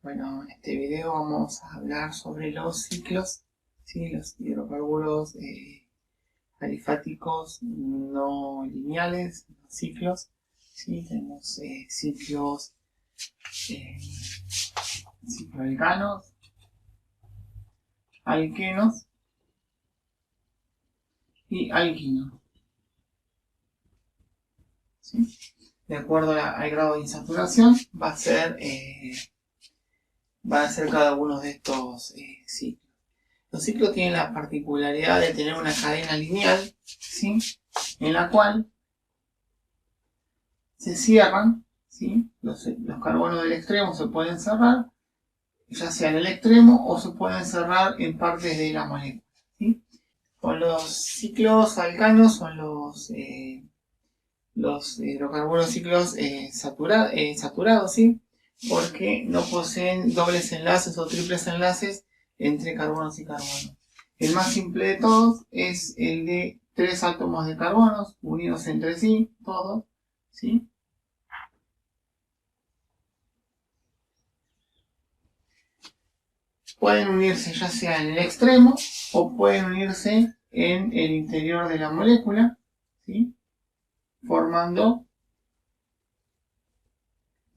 Bueno, en este video vamos a hablar sobre los ciclos, ¿sí? Los hidrocarburos alifáticos no lineales, los ciclos, ¿sí? Tenemos ciclos cicloalcanos, alquenos y alquinos, ¿sí? De acuerdo al grado de insaturación van a ser cada uno de estos ciclos. Los ciclos tienen la particularidad de tener una cadena lineal, ¿sí? En la cual se cierran, ¿sí? Los carbonos del extremo se pueden cerrar, ya sea en el extremo o se pueden cerrar en partes de la molécula, ¿sí? Con los ciclos alcanos son los hidrocarburos ciclos saturados, ¿sí? Porque no poseen dobles enlaces o triples enlaces entre carbonos y carbonos. El más simple de todos es el de 3 átomos de carbonos unidos entre sí, todos, ¿sí? Pueden unirse ya sea en el extremo o pueden unirse en el interior de la molécula, ¿sí? Formando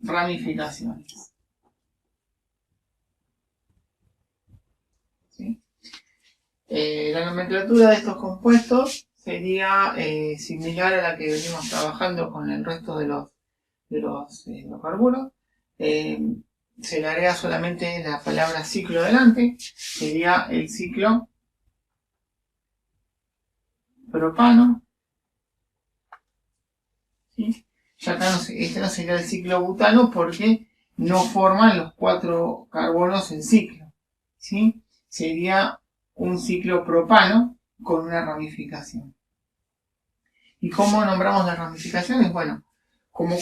ramificaciones, ¿sí? La nomenclatura de estos compuestos sería similar a la que venimos trabajando con el resto de los hidrocarburos. Se le agrega solamente la palabra ciclo delante, sería el ciclo propano, ¿sí? Ya acá este no sería el ciclo butano porque no forman los 4 carbonos en ciclo, ¿sí? Sería un ciclo propano con una ramificación. ¿Y cómo nombramos las ramificaciones? Bueno, como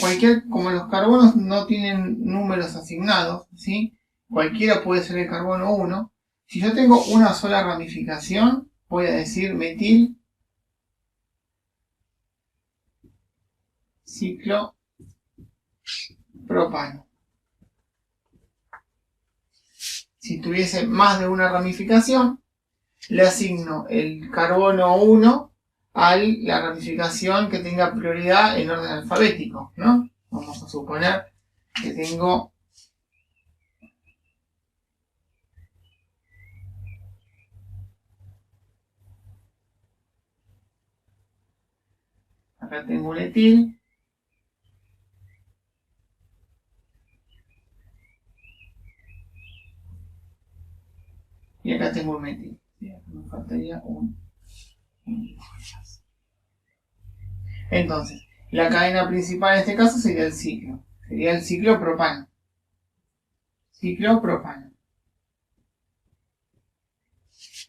los carbonos no tienen números asignados, ¿sí? Cualquiera puede ser el carbono 1. Si yo tengo una sola ramificación, voy a decir metil ciclo propano. Si tuviese más de una ramificación, le asigno el carbono 1 a la ramificación que tenga prioridad en orden alfabético, ¿no? Vamos a suponer que tengo acá tengo un etil, y acá tengo un metil. Me faltaría un. Entonces, la cadena principal en este caso sería el ciclo. Sería el ciclo propano. Ciclo propano.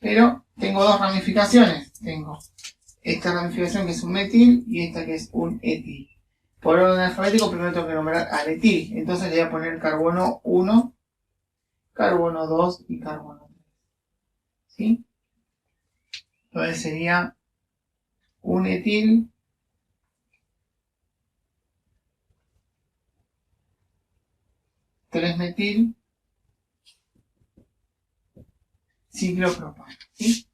Pero tengo dos ramificaciones. Tengo esta ramificación que es un metil y esta que es un etil. Por orden alfabético primero tengo que nombrar al etil. Entonces le voy a poner carbono 1, carbono 2 y carbono 3. ¿Sí? Entonces sería un etil, tres metil, ciclopropano, ¿sí?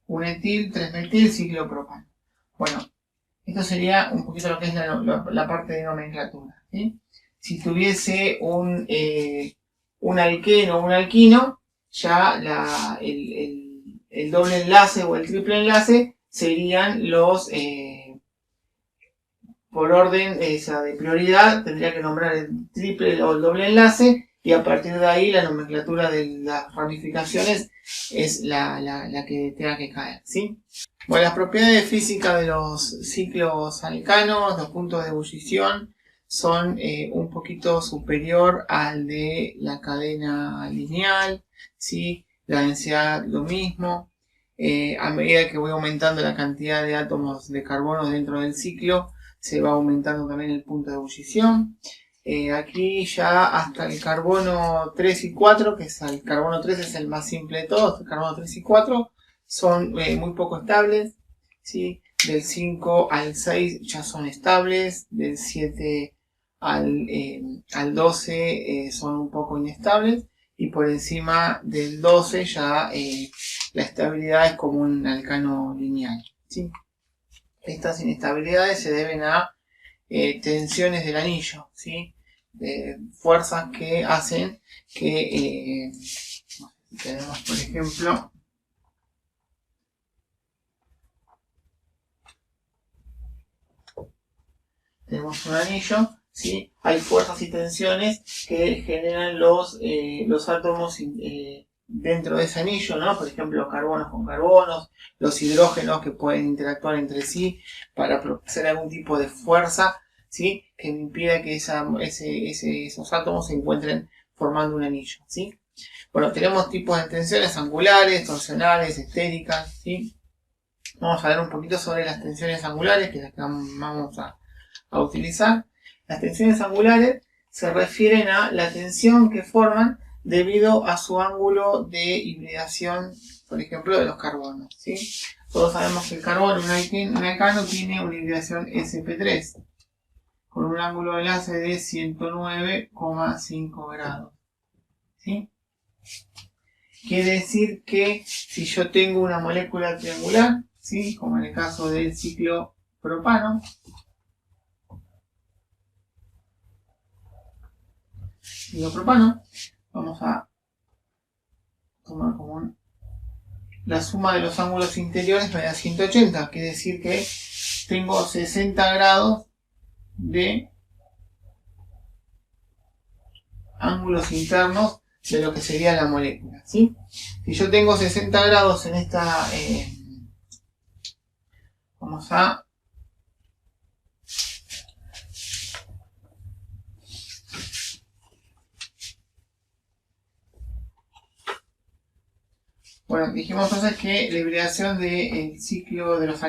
Un etil, 3 metil, ciclopropano. Bueno, esto sería un poquito lo que es la parte de nomenclatura, ¿sí? Si tuviese un alqueno o un alquino, ya el doble enlace o el triple enlace serían los, por orden de prioridad, tendría que nombrar el triple o el doble enlace, y a partir de ahí la nomenclatura de las ramificaciones es la que tenga que caer, ¿sí? Bueno, las propiedades físicas de los ciclos alcanos, los puntos de ebullición, son un poquito superior al de la cadena lineal, ¿sí? La densidad lo mismo. A medida que voy aumentando la cantidad de átomos de carbono dentro del ciclo, se va aumentando también el punto de ebullición. Aquí ya hasta el carbono 3 y 4, que es el carbono 3 es el más simple de todos, el carbono 3 y 4 son muy poco estables, ¿sí? Del 5 al 6 ya son estables, del 7 al 12 son un poco inestables, y por encima del 12 ya la estabilidad es como un alcano lineal, ¿sí? Estas inestabilidades se deben a tensiones del anillo, ¿sí? Fuerzas que hacen que, tenemos por ejemplo, tenemos un anillo, ¿sí? Hay fuerzas y tensiones que generan los átomos dentro de ese anillo, ¿no? Por ejemplo, carbonos con carbonos, los hidrógenos que pueden interactuar entre sí para hacer algún tipo de fuerza, ¿sí? Que impida que esos átomos se encuentren formando un anillo, ¿sí? Bueno, tenemos tipos de tensiones angulares, torsionales, estéricas, ¿sí? Vamos a ver un poquito sobre las tensiones angulares, que es las que vamos a utilizar. Las tensiones angulares se refieren a la tensión que forman debido a su ángulo de hibridación, por ejemplo, de los carbonos, ¿sí? Todos sabemos que el carbono, un alcano, tiene una hibridación sp3 con un ángulo de enlace de 109,5 grados, ¿sí? Quiere decir que si yo tengo una molécula triangular, ¿sí? Como en el caso del ciclo propano, vamos a tomar como la suma de los ángulos interiores me da 180, quiere decir que tengo 60 grados de ángulos internos de lo que sería la molécula, ¿sí? Si yo tengo 60 grados en esta, vamos a bueno, dijimos entonces que la hibridación del ciclo de los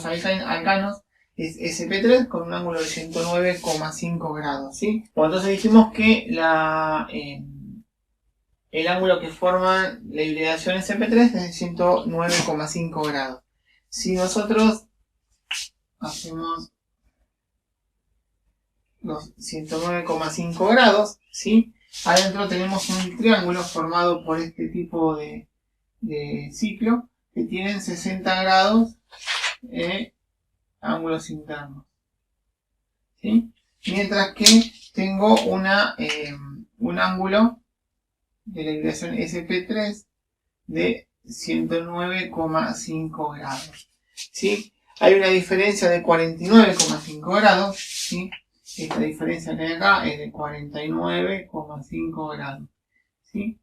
alcanos es sp3 con un ángulo de 109,5 grados, ¿sí? Bueno, entonces dijimos que el ángulo que forma la hibridación sp3 es de 109,5 grados. Si nosotros hacemos los 109,5 grados, ¿sí? Adentro tenemos un triángulo formado por este tipo de ciclo que tienen 60 grados ángulos internos, ¿sí? Mientras que tengo un ángulo de la hibridación sp3 de 109,5 grados, ¿sí? Hay una diferencia de 49,5 grados, ¿sí? Esta diferencia que hay acá es de 49,5 grados, ¿sí?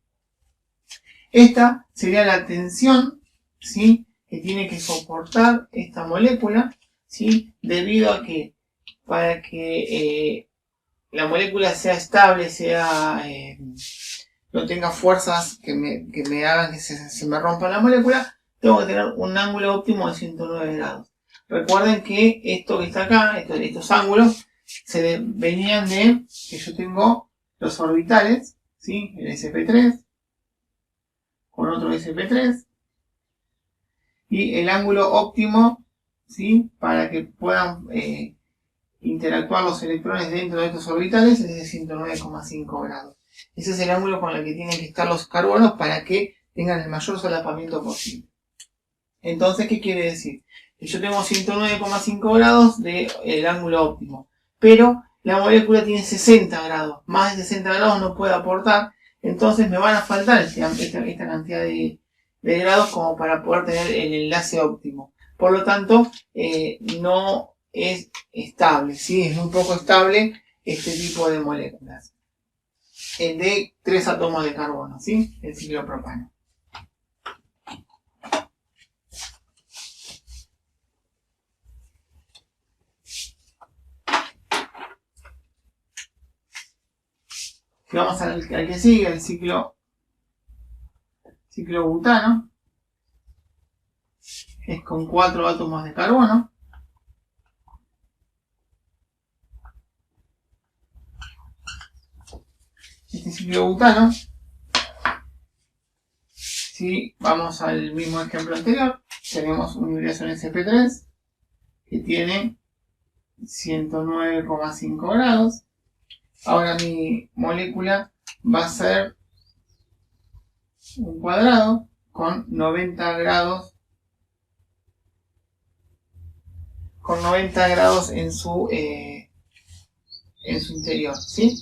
Esta sería la tensión, ¿sí? Que tiene que soportar esta molécula, ¿sí? Debido a que para que la molécula sea estable, no tenga fuerzas que me hagan que se me rompa la molécula, tengo que tener un ángulo óptimo de 109 grados. Recuerden que esto que está acá, estos ángulos, venían de que yo tengo los orbitales, ¿sí? El sp3 con otro sp3 y el ángulo óptimo, ¿sí? Para que puedan interactuar los electrones dentro de estos orbitales es de 109,5 grados. Ese es el ángulo con el que tienen que estar los carbonos para que tengan el mayor solapamiento posible. Entonces, ¿qué quiere decir? Que yo tengo 109,5 grados del ángulo óptimo, pero la molécula tiene 60 grados, más de 60 grados no puede aportar, entonces me van a faltar esta cantidad de grados como para poder tener el enlace óptimo. Por lo tanto, no es estable, ¿sí? Es muy poco estable este tipo de moléculas. El de 3 átomos de carbono, ¿sí? El ciclopropano. Si vamos al que sigue, el ciclo butano, es con 4 átomos de carbono. Este ciclo butano, si vamos al mismo ejemplo anterior, tenemos una hibridación sp3 que tiene 109,5 grados, Ahora mi molécula va a ser un cuadrado con 90 grados en su interior, ¿sí?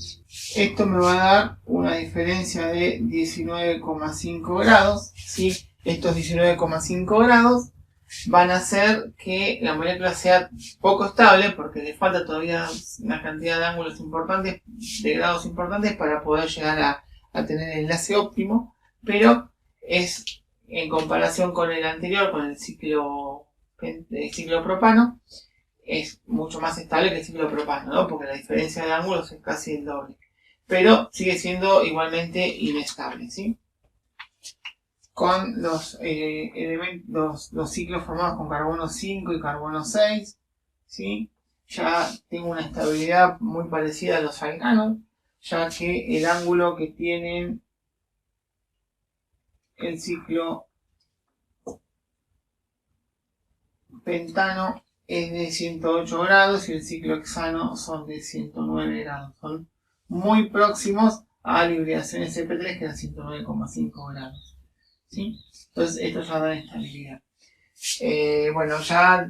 Esto me va a dar una diferencia de 19,5 grados, ¿sí? Estos 19,5 grados van a hacer que la molécula sea poco estable porque le falta todavía una cantidad de ángulos importantes, de grados importantes para poder llegar a tener el enlace óptimo, pero es en comparación con el anterior, con el ciclo propano, es mucho más estable que el ciclo propano, ¿no? Porque la diferencia de ángulos es casi el doble, pero sigue siendo igualmente inestable, ¿sí? Con los ciclos formados con carbono 5 y carbono 6, ¿sí? Ya tengo una estabilidad muy parecida a los alcanos, ya que el ángulo que tienen el ciclo pentano es de 108 grados y el ciclo hexano son de 109 grados. Son muy próximos a la hibridación sp3, que era 109,5 grados, ¿sí? Entonces esto ya da estabilidad. Bueno, ya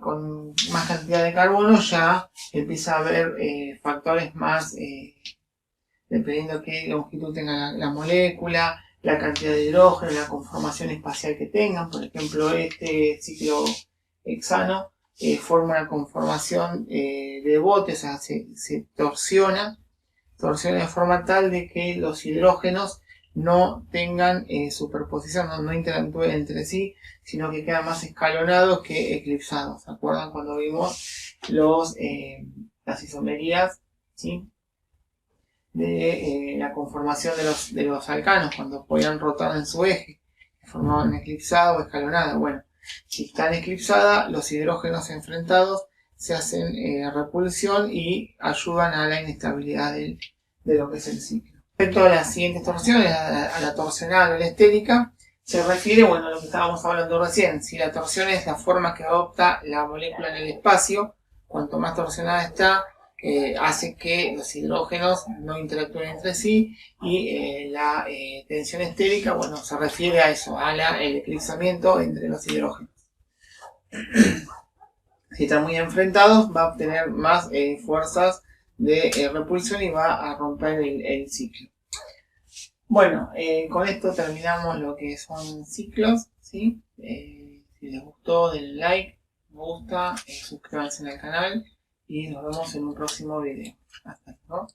con más cantidad de carbono ya empieza a haber factores más, dependiendo qué longitud tenga la molécula, la cantidad de hidrógeno, la conformación espacial que tengan. Por ejemplo, este ciclo hexano forma una conformación de bote, o sea, se torsiona de forma tal de que los hidrógenos no tengan superposición, no interactúen entre sí, sino que quedan más escalonados que eclipsados. ¿Se acuerdan cuando vimos las isomerías, ¿sí? De la conformación de los alcanos cuando podían rotar en su eje, que formaban eclipsada o escalonada? Bueno, si están eclipsada, los hidrógenos enfrentados se hacen repulsión y ayudan a la inestabilidad de lo que es el ciclo. Respecto a las siguientes torsiones, a la torsional o la estérica, se refiere, bueno, a lo que estábamos hablando recién. Si la torsión es la forma que adopta la molécula en el espacio, cuanto más torsionada está, hace que los hidrógenos no interactúen entre sí, y la tensión estérica, bueno, se refiere a eso, el eclipsamiento entre los hidrógenos. Si están muy enfrentados, va a obtener más fuerzas de repulsión y va a romper el ciclo. Bueno, con esto terminamos lo que son ciclos, ¿sí? Si les gustó, denle like, me gusta, suscríbanse al canal y nos vemos en un próximo video. Hasta luego.